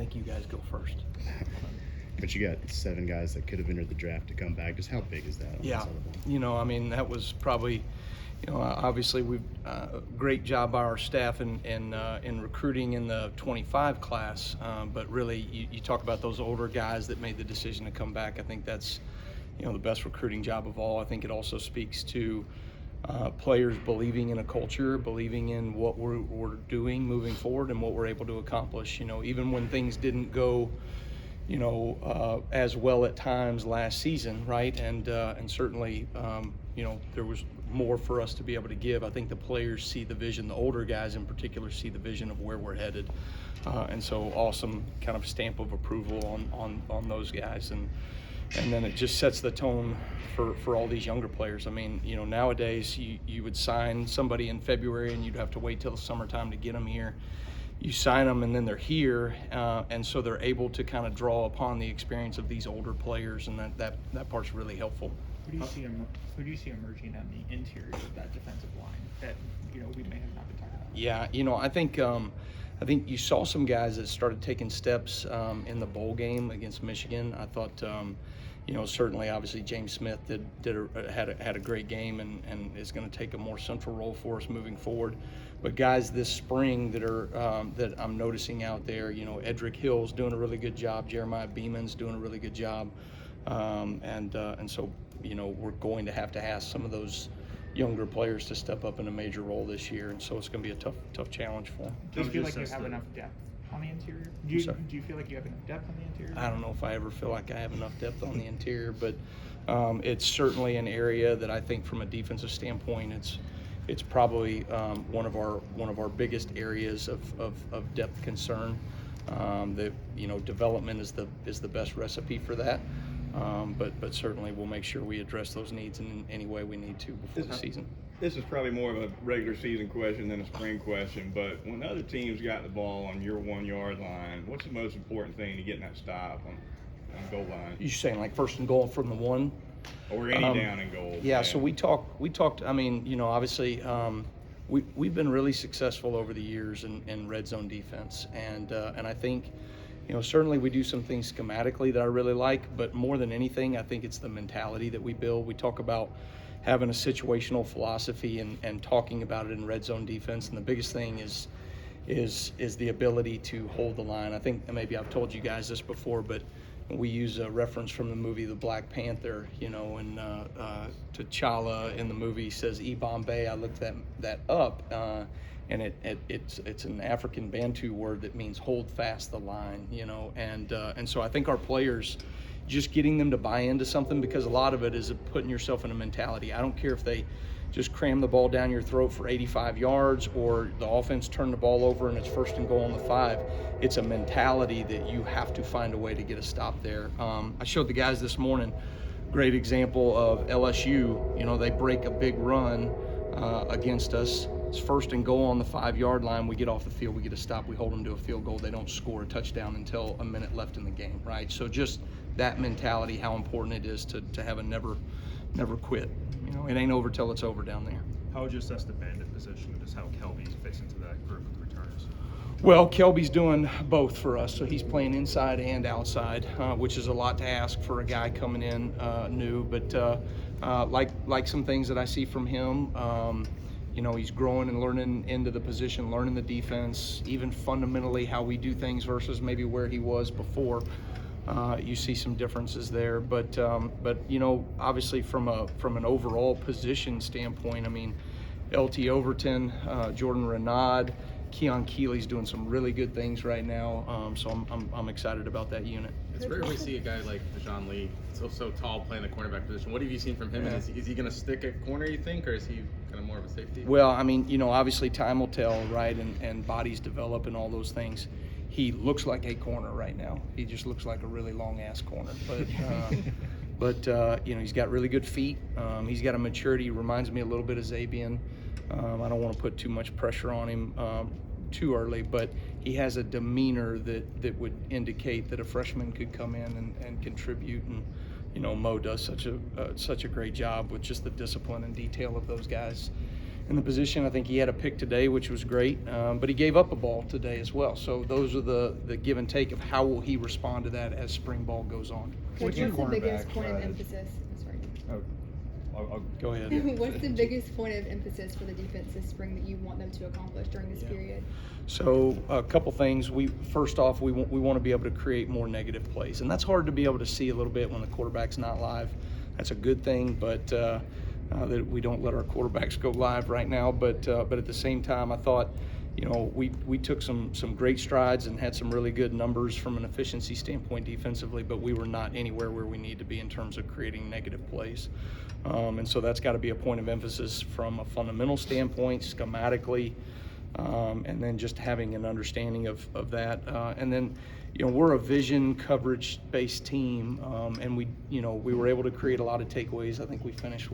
think you guys go first. But you got 7 guys that could have entered the draft to come back. Just how big is that? On Yeah, the side of the ball? you know, I mean, that was probably, you know, obviously we've great job by our staff in recruiting in the 25 class, but really you talk about those older guys that made the decision to come back. I think that's, you know, the best recruiting job of all. I think it also speaks to players believing in a culture, believing in what we're doing moving forward and what we're able to accomplish. You know, even when things didn't go, you know, as well at times last season, right? And certainly, you know, there was more for us to be able to give. I think the players see the vision, the older guys in particular see the vision of where we're headed. And so awesome kind of stamp of approval on those guys. And then it just sets the tone for all these younger players. I mean, you know, nowadays you would sign somebody in February and you'd have to wait till the summertime to get them here. You sign them and then they're here, and so they're able to kind of draw upon the experience of these older players, and that part's really helpful. Who do you see emerging on the interior of that defensive line that, you know, we may have not been talking about? Yeah, you know, I think you saw some guys that started taking steps in the bowl game against Michigan. I thought, you know, certainly, obviously, James Smith had a great game and is going to take a more central role for us moving forward. But guys this spring that I'm noticing out there, you know, Edric Hill's doing a really good job. Jeremiah Beeman's doing a really good job, and so, you know, we're going to have ask some of those younger players to step up in a major role this year, and so it's going to be a tough challenge for them. Do you feel like you have enough depth on the interior? Do you feel like you have enough depth on the interior? I don't know if I ever feel like I have enough depth on the interior, but it's certainly an area that I think from a defensive standpoint, it's probably one of our biggest areas of depth concern. That, you know, development is the best recipe for that. But certainly we'll make sure we address those needs in any way we need to before the season. This is probably more of a regular season question than a spring question, but when other teams got the ball on your 1 yard line, what's the most important thing to getting that stop on the goal line? You're saying like first and goal from the 1? Or any down and goal? Yeah, so we talked, I mean, you know, obviously we've been really successful over the years in red zone defense, and I think, you know, certainly we do some things schematically that I really like, but more than anything, I think it's the mentality that we build. We talk about having a situational philosophy and talking about it in red zone defense, and the biggest thing is the ability to hold the line. I think maybe I've told you guys this before, but we use a reference from the movie The Black Panther, you know, and T'Challa in the movie says "E Bombay." I looked that up, and it's an African Bantu word that means hold fast the line, you know, and so I think our players, just getting them to buy into something, because a lot of it is putting yourself in a mentality. I don't care if they just cram the ball down your throat for 85 yards or the offense turn the ball over and it's first and goal on the 5. It's a mentality that you have to find a way to get a stop there. I showed the guys this morning, great example of LSU. You know, they break a big run against us. It's first and goal on the 5 yard line. We get off the field, we get a stop, we hold them to a field goal. They don't score a touchdown until a minute left in the game, right? So just that mentality, how important it is to have a never quit. You know, it ain't over till it's over down there. How would you assess the bandit position and just how Kelby fits into that group of returners? Well, Kelby's doing both for us, so he's playing inside and outside, which is a lot to ask for a guy coming in new. But like some things that I see from him, you know, he's growing and learning into the position, learning the defense, even fundamentally how we do things versus maybe where he was before. You see some differences there, but you know, obviously from an overall position standpoint, I mean, LT Overton, Jordan Renaud, Keon Keeley's doing some really good things right now, so I'm excited about that unit. It's rare we see a guy like Deshaun Lee, so tall, playing the cornerback position. What have you seen from him? Yeah. Is he going to stick at corner, you think, or is he kind of more of a safety? Well, I mean, you know, obviously time will tell, right, and bodies develop and all those things. He looks like a corner right now. He just looks like a really long-ass corner. But you know, he's got really good feet. He's got a maturity. He reminds me a little bit of Zabian. I don't want to put too much pressure on him too early, but he has a demeanor that would indicate that a freshman could come in and contribute. And you know, Mo does such a great job with just the discipline and detail of those guys. in the position. I think he had a pick today, which was great, but he gave up a ball today as well. So those are the give and take of how will he respond to that as spring ball goes on. Coach, Switching what's the biggest quarterbacks, point of emphasis? Oh, sorry. I'll Go ahead. What's the biggest point of emphasis for the defense this spring that you want them to accomplish during this period? So a couple things. First off, we want to be able to create more negative plays, and that's hard to be able to see a little bit when the quarterback's not live. That's a good thing, but that we don't let our quarterbacks go live right now. But at the same time, I thought, we took some great strides and had some really good numbers from an efficiency standpoint defensively, but we were not anywhere where we need to be in terms of creating negative plays. And so that's got to be a point of emphasis from a fundamental standpoint, schematically, and then just having an understanding of that. And then, we're a vision coverage-based team, and we were able to create a lot of takeaways. I think we finished,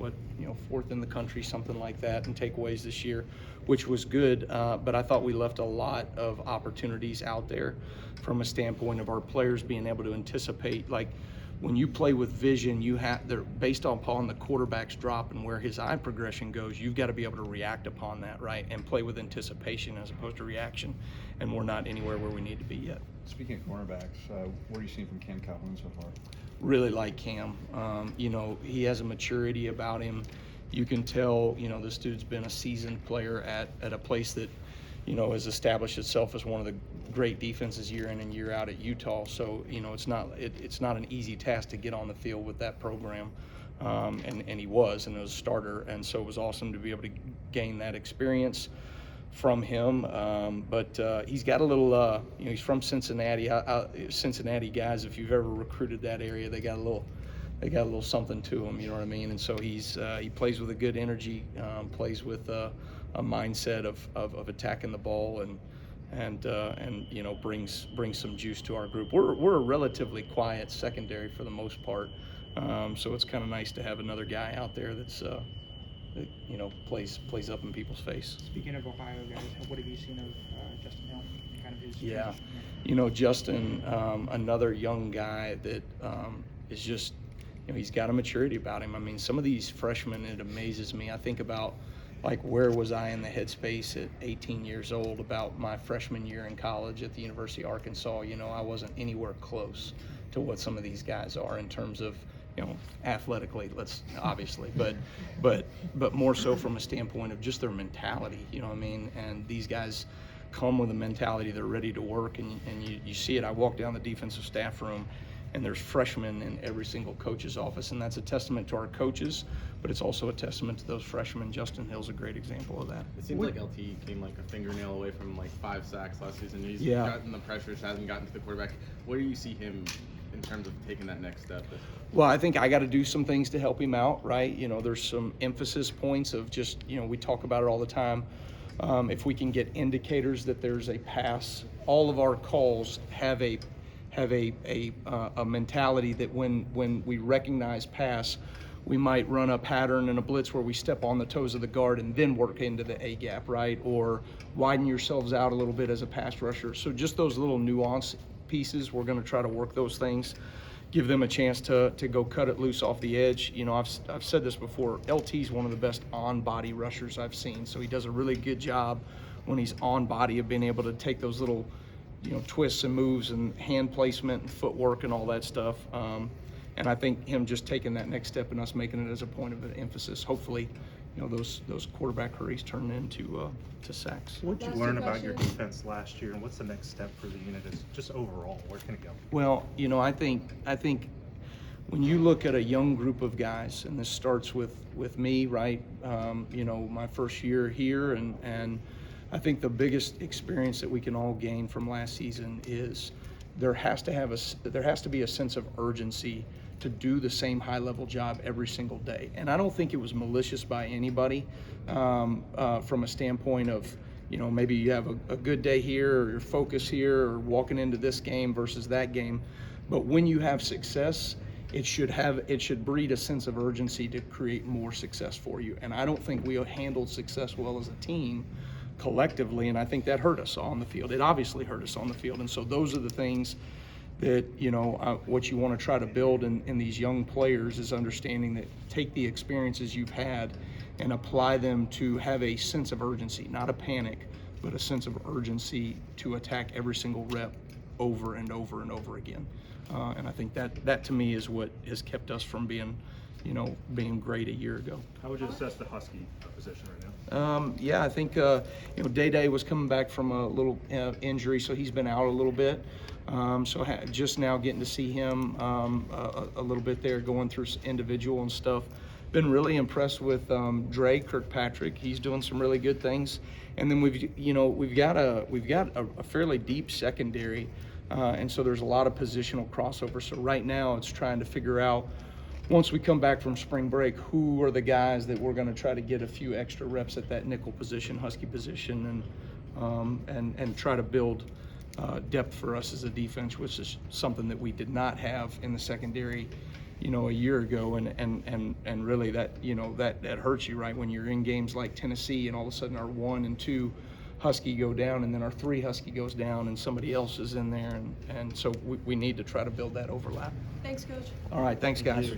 fourth in the country, something like that, in takeaways this year, which was good. But I thought we left a lot of opportunities out there from a standpoint of our players being able to anticipate, like, when you play with vision, they're based upon the quarterback's drop and where his eye progression goes. You've got to be able to react upon that, right, and play with anticipation as opposed to reaction. And we're not anywhere where we need to be yet. Speaking of cornerbacks, what are you seeing from Kane Calhoun so far? Really like Cam. He has a maturity about him. You can tell, this dude's been a seasoned player at a place that, has established itself as one of the great defenses year in and year out at Utah. So, it's not an easy task to get on the field with that program. And he was a starter. And so it was awesome to be able to gain that experience from him. But he's got a little, he's from Cincinnati. Cincinnati guys, if you've ever recruited that area, they got a little something to him, you know what I mean? And so he plays with a good energy, plays with a mindset of attacking the ball and brings some juice to our group. We're a relatively quiet secondary for the most part, so it's kind of nice to have another guy out there that's plays up in people's face. Speaking of Ohio guys, what have you seen of Justin Hill? Kind of his Yeah, transition? Justin, another young guy that is just, he's got a maturity about him. I mean, some of these freshmen, it amazes me. I think about, like, where was I in the headspace at 18 years old about my freshman year in college at the University of Arkansas? I wasn't anywhere close to what some of these guys are in terms of, athletically, obviously, but more so from a standpoint of just their mentality, you know what I mean? And these guys come with a mentality, they're ready to work, and you see it. I walk down the defensive staff room, and there's freshmen in every single coach's office, and that's a testament to our coaches, but it's also a testament to those freshmen. Justin Hill's a great example of that. It seems like LT came like a fingernail away from like 5 sacks last season. He's Yeah. gotten the pressures, hasn't gotten to the quarterback. Where do you see him in terms of taking that next step? Well, I think I got to do some things to help him out, right? There's some emphasis points of just, we talk about it all the time. If we can get indicators that there's a pass, all of our calls have a mentality that when we recognize pass, we might run a pattern and a blitz where we step on the toes of the guard and then work into the A gap, right? Or widen yourselves out a little bit as a pass rusher. So just those little nuance pieces, we're going to try to work those things, give them a chance to go cut it loose off the edge. I've said this before, LT's one of the best on-body rushers I've seen. So he does a really good job when he's on body of being able to take those little twists and moves and hand placement and footwork and all that stuff. And I think him just taking that next step and us making it as a point of emphasis, hopefully, those quarterback hurries turn into to sacks. What did you Last learn two about your questions. defense last year, and what's the next step for the unit? Just overall, where can it go? Well, I think when you look at a young group of guys, and this starts with me, right? My first year here, and I think the biggest experience that we can all gain from last season is there has to be a sense of urgency to do the same high-level job every single day. And I don't think it was malicious by anybody from a standpoint of, maybe you have a good day here or your focus here or walking into this game versus that game. But when you have success, it should breed a sense of urgency to create more success for you. And I don't think we handled success well as a team collectively, and I think that hurt us on the field. It obviously hurt us on the field. And so those are the things that, what you want to try to build in these young players is understanding that take the experiences you've had and apply them to have a sense of urgency, not a panic, but a sense of urgency to attack every single rep over and over and over again. And I think that to me is what has kept us from being great a year ago. How would you assess the Husky position right now? Yeah, I think Day was coming back from a little injury, so he's been out a little bit. Just now getting to see him a little bit there, going through individual and stuff. Been really impressed with Dre Kirkpatrick. He's doing some really good things, and then we've got a fairly deep secondary, and so there's a lot of positional crossover. So right now it's trying to figure out, once we come back from spring break, who are the guys that we're going to try to get a few extra reps at that nickel position, Husky position, and try to build depth for us as a defense, which is something that we did not have in the secondary, a year ago, and really that hurts you, right, when you're in games like Tennessee and all of a sudden our 1 and 2 Husky go down, and then our 3 Husky goes down, and somebody else is in there, and so we need to try to build that overlap. Thanks, Coach. All right, thanks, guys.